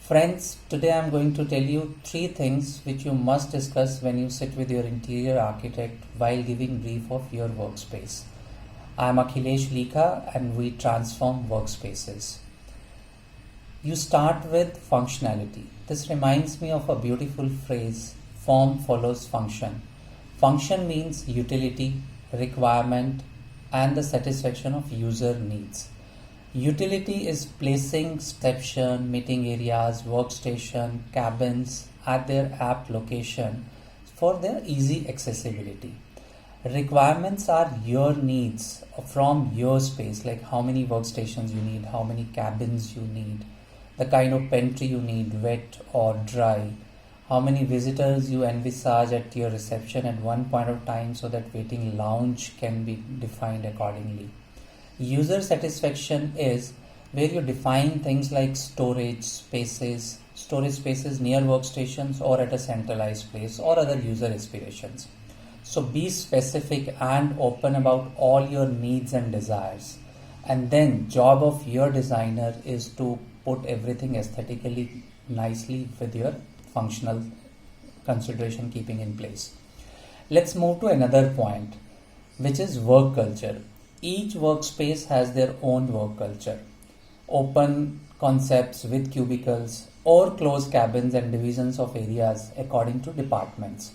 Friends, today I'm going to tell you 3 things which you must discuss when you sit with your interior architect while giving brief of your workspace. I'm Akhilesh Likha and we transform workspaces. You start with functionality. This reminds me of a beautiful phrase, form follows function. Function means utility, requirement, and the satisfaction of user needs. Utility is placing reception, meeting areas, workstation, cabins at their app location for their easy accessibility. Requirements are your needs from your space, like how many workstations you need, how many cabins you need, the kind of pantry you need, wet or dry, how many visitors you envisage at your reception at one point of time so that waiting lounge can be defined accordingly. User satisfaction is where you define things like storage spaces near workstations or at a centralized place or other user aspirations. So be specific and open about all your needs and desires. And then job of your designer is to put everything aesthetically nicely with your functional consideration keeping in place. Let's move to another point, which is work culture. Each workspace has their own work culture. Open concepts with cubicles or closed cabins and divisions of areas according to departments.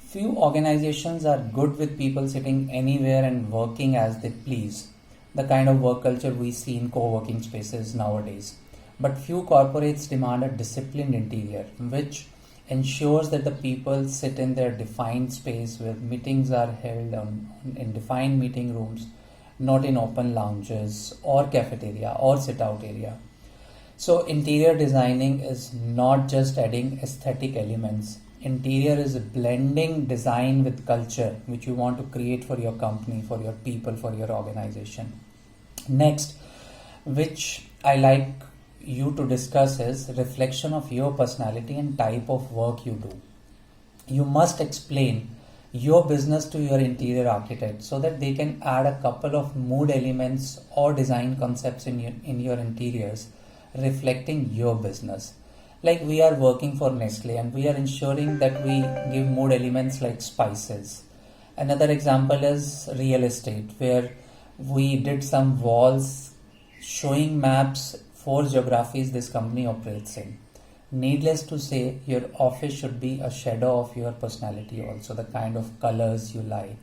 Few organizations are good with people sitting anywhere and working as they please, the kind of work culture we see in co-working spaces nowadays. But few corporates demand a disciplined interior, which ensures that the people sit in their defined space where meetings are held in defined meeting rooms, not in open lounges or cafeteria or sit out area. So interior designing is not just adding aesthetic elements. Interior is blending design with culture, which you want to create for your company, for your people, for your organization. Next, which I like you to discuss is reflection of your personality and type of work you do. You must explain your business to your interior architect so that they can add a couple of mood elements or design concepts in your interiors reflecting your business. Like we are working for Nestle and we are ensuring that we give mood elements like spices. Another example is real estate, where we did some walls showing maps for geographies this company operates in. Needless to say, your office should be a shadow of your personality also, the kind of colors you like.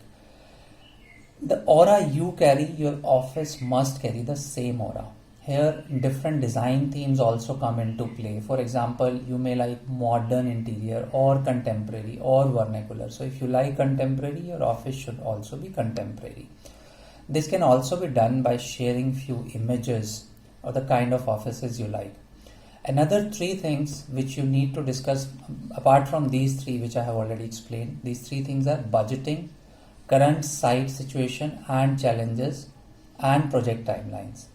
The aura you carry, your office must carry the same aura. Here, different design themes also come into play. For example, you may like modern interior or contemporary or vernacular. So if you like contemporary, your office should also be contemporary. This can also be done by sharing few images of the kind of offices you like. Another 3 things which you need to discuss apart from these 3 which I have already explained. These 3 things are budgeting, current site situation and challenges, and project timelines.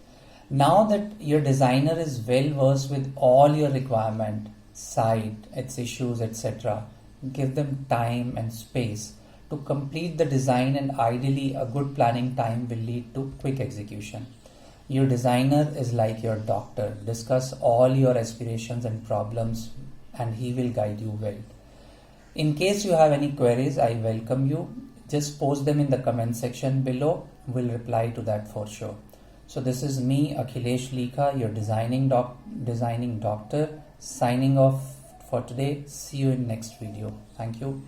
Now that your designer is well versed with all your requirement, site, its issues, etc., give them time and space to complete the design, and ideally a good planning time will lead to quick execution. Your designer is like your doctor. Discuss all your aspirations and problems and he will guide you well. In case you have any queries, I welcome you. Just post them in the comment section below. We'll reply to that for sure. So this is me, Akhilesh Likha, your designing doctor, signing off for today. See you in next video. Thank you.